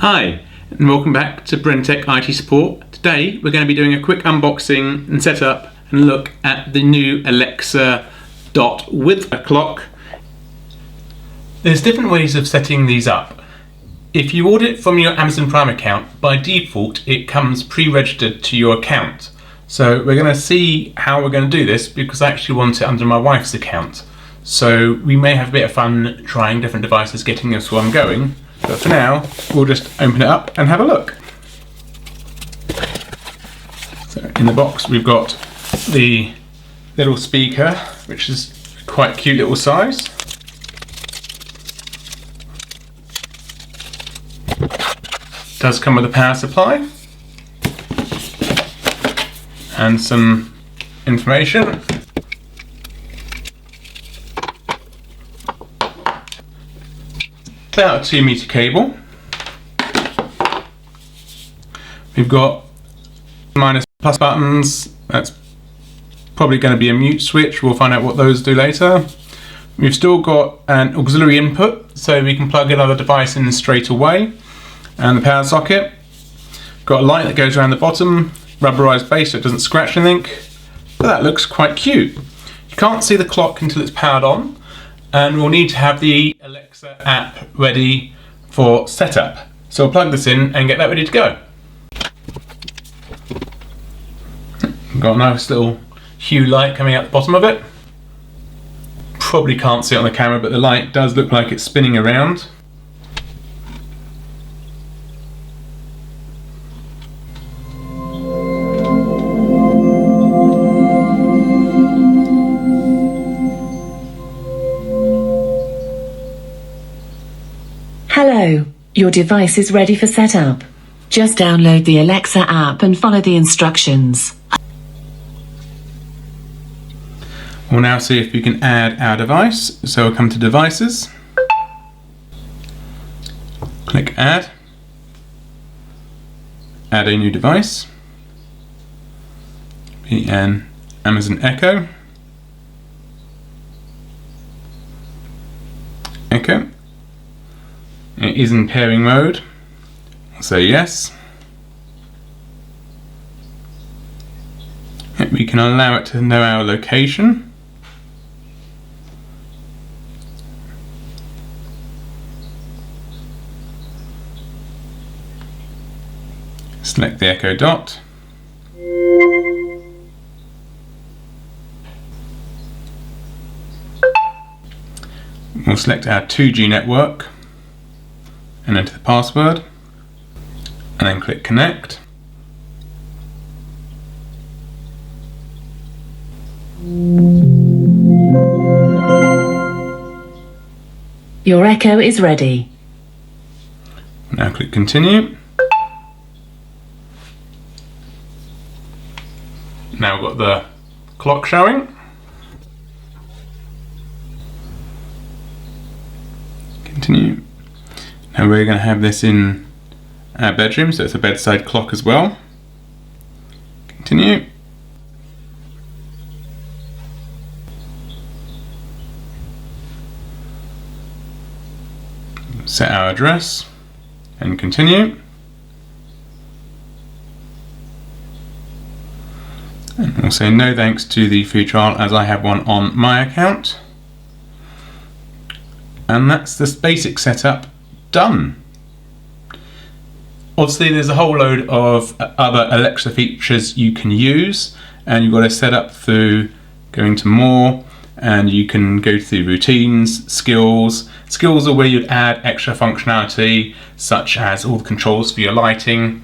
Hi, and welcome back to BrenTeck IT Support. Today we're going to be doing a quick unboxing and setup and look at the new Alexa Dot with a clock. There's different ways of setting these up. If you order it from your Amazon Prime account, by default it comes pre-registered to your account. So we're going to see how we're going to do this because I actually want it under my wife's account. So we may have a bit of fun trying different devices, getting this one going. But for now, we'll just open it up and have a look. So in the box we've got the little speaker, which is quite cute little size. It does come with a power supply and some information. About a 2-meter cable. We've got minus plus buttons. That's probably going to be a mute switch. We'll find out what those do later. We've still got an auxiliary input, so we can plug another device in straight away, and the power socket. Got a light that goes around the bottom, rubberized base so it doesn't scratch anything. But that looks quite cute. You can't see the clock until it's powered on. And we'll need to have the Alexa app ready for setup. So we'll plug this in and get that ready to go. Got a nice little hue light coming out the bottom of it. Probably can't see it on the camera, but the light does look like it's spinning around. Hello, your device is ready for setup. Just download the Alexa app and follow the instructions. We'll now see if we can add our device. So we'll come to Devices, click Add, add a new device, be an Amazon Echo, It is in pairing mode, so yes. We can allow it to know our location. Select the Echo Dot. We'll select our 2G network and enter the password, and then click Connect. Your Echo is ready. Now click Continue. Now we've got the clock showing. Continue. Now we're going to have this in our bedroom, so it's a bedside clock as well. Continue. Set our address and continue. And we'll say no thanks to the free trial as I have one on my account. And that's this basic setup done. Obviously there's a whole load of other Alexa features you can use, and you've got to set up through going to more, and you can go through routines, skills. Skills are where you'd add extra functionality such as all the controls for your lighting.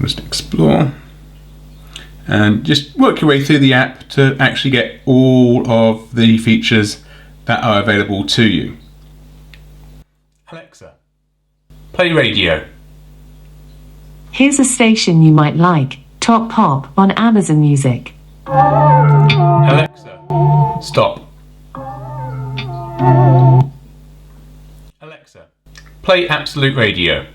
Just explore and just work your way through the app to actually get all of the features that are available to you. Alexa, play radio. Here's a station you might like, Top Pop on Amazon Music. Alexa, stop. Alexa, play Absolute Radio.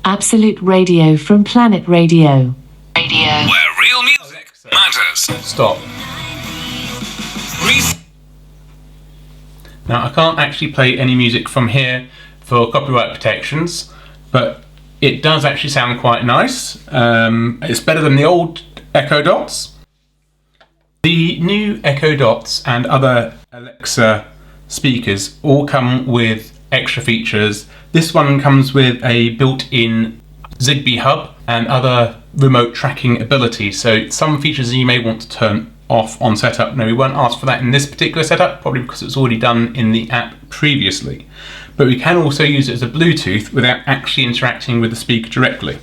Absolute Radio from Planet Radio. Where real music matters. Stop. Now I can't actually play any music from here for copyright protections, but it does actually sound quite nice. It's better than the old Echo Dots. The new Echo Dots and other Alexa speakers all come with extra features. This one comes with a built-in Zigbee hub and other remote tracking abilities, so some features you may want to turn off on setup. Now we won't ask for that in this particular setup, probably because it's already done in the app previously, but we can also use it as a Bluetooth without actually interacting with the speaker directly.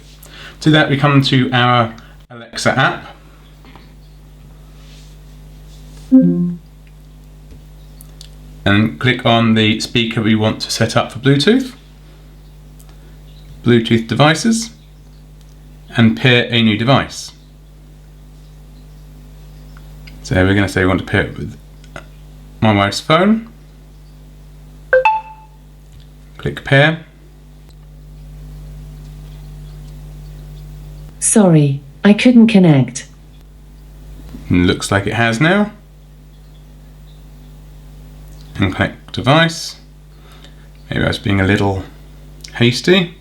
To that we come to our Alexa app, and click on the speaker we want to set up for Bluetooth, Bluetooth devices, and pair a new device. So we're going to say we want to pair it with my wife's phone. Click pair. Sorry, I couldn't connect. Looks like it has now. And connect device. Maybe I was being a little hasty.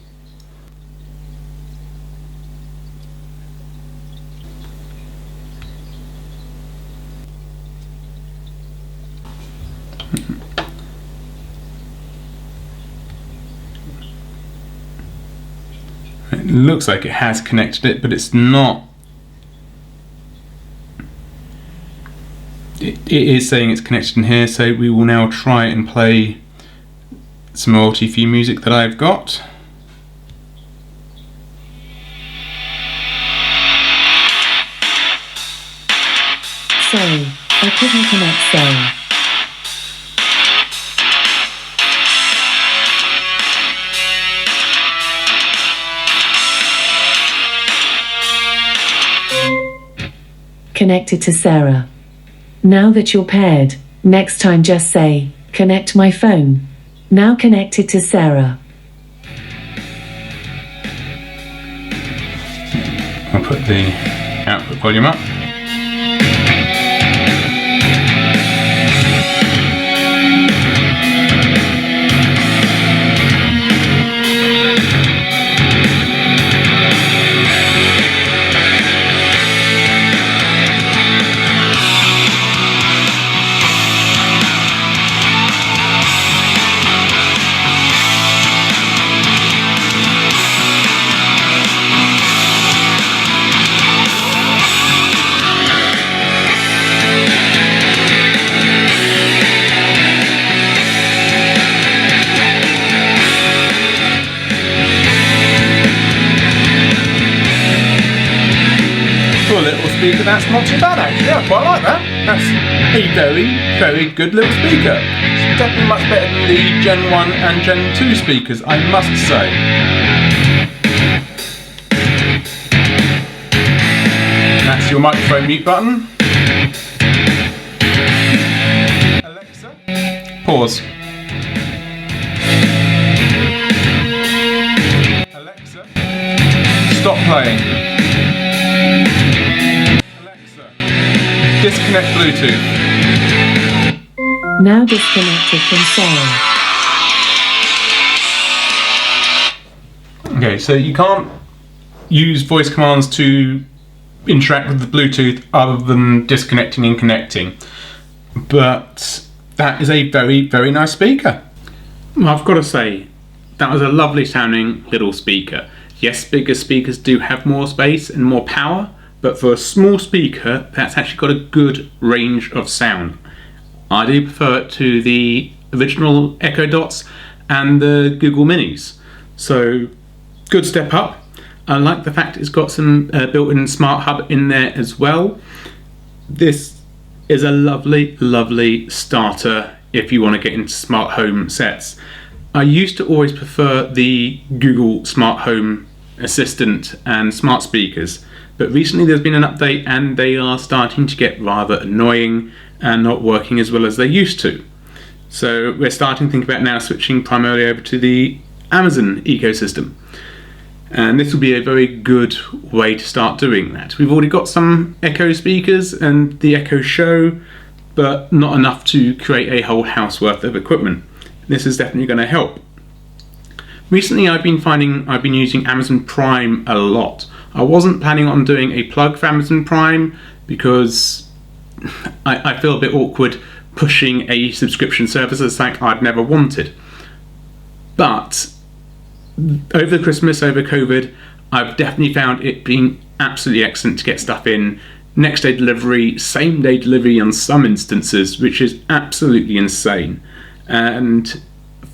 It looks like it has connected it, but it's not. It is saying it's connected in here, so we will now try and play some royalty-free music that I've got. Sorry, I couldn't connect, sorry. Connected to Sarah. Now that you're paired, next time just say, connect my phone. Now connected to Sarah. I'll put the output volume up. Speaker, that's not too bad actually. I quite like that. That's a very, very good little speaker. It's definitely much better than the Gen 1 and Gen 2 speakers, I must say. That's your microphone mute button. Alexa, pause. Alexa, stop playing. Disconnect Bluetooth. Now disconnected from Sarah. Okay, so you can't use voice commands to interact with the Bluetooth other than disconnecting and connecting. But that is a very, very nice speaker. Well, I've got to say, that was a lovely sounding little speaker. Yes, bigger speakers do have more space and more power, but for a small speaker, that's actually got a good range of sound. I do prefer it to the original Echo Dots and the Google Minis. So, good step up. I like the fact it's got some built-in smart hub in there as well. This is a lovely, lovely starter if you want to get into smart home sets. I used to always prefer the Google Smart Home Assistant and smart speakers, but recently there's been an update and they are starting to get rather annoying and not working as well as they used to. So we're starting to think about now switching primarily over to the Amazon ecosystem. And this will be a very good way to start doing that. We've already got some Echo speakers and the Echo Show, but not enough to create a whole house worth of equipment. This is definitely going to help. Recently I've been finding I've been using Amazon Prime a lot. I wasn't planning on doing a plug for Amazon Prime because I feel a bit awkward pushing a subscription service as like I'd never wanted. But over Christmas, over COVID, I've definitely found it being absolutely excellent to get stuff in. Next day delivery, same day delivery on some instances, which is absolutely insane. And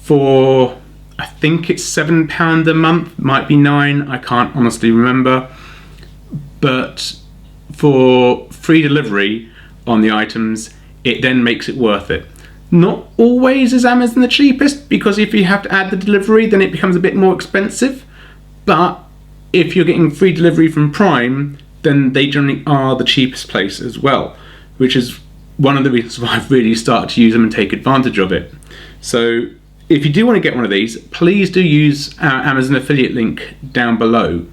for, I think it's £7 a month, might be £9, I can't honestly remember. But for free delivery on the items, it then makes it worth it. Not always is Amazon the cheapest, because if you have to add the delivery, then it becomes a bit more expensive. But if you're getting free delivery from Prime, then they generally are the cheapest place as well, which is one of the reasons why I've really started to use them and take advantage of it. So if you do want to get one of these, please do use our Amazon affiliate link down below.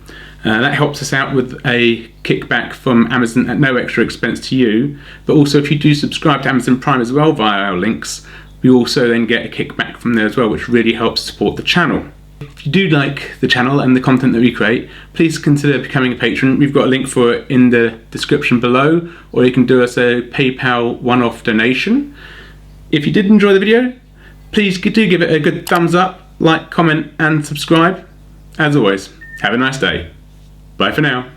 That helps us out with a kickback from Amazon at no extra expense to you. But also if you do subscribe to Amazon Prime as well via our links, we also then get a kickback from there as well, which really helps support the channel. If you do like the channel and the content that we create, please consider becoming a patron. We've got a link for it in the description below, or you can do us a PayPal one-off donation. If you did enjoy the video, please do give it a good thumbs up, like, comment and subscribe. As always, have a nice day. Bye for now.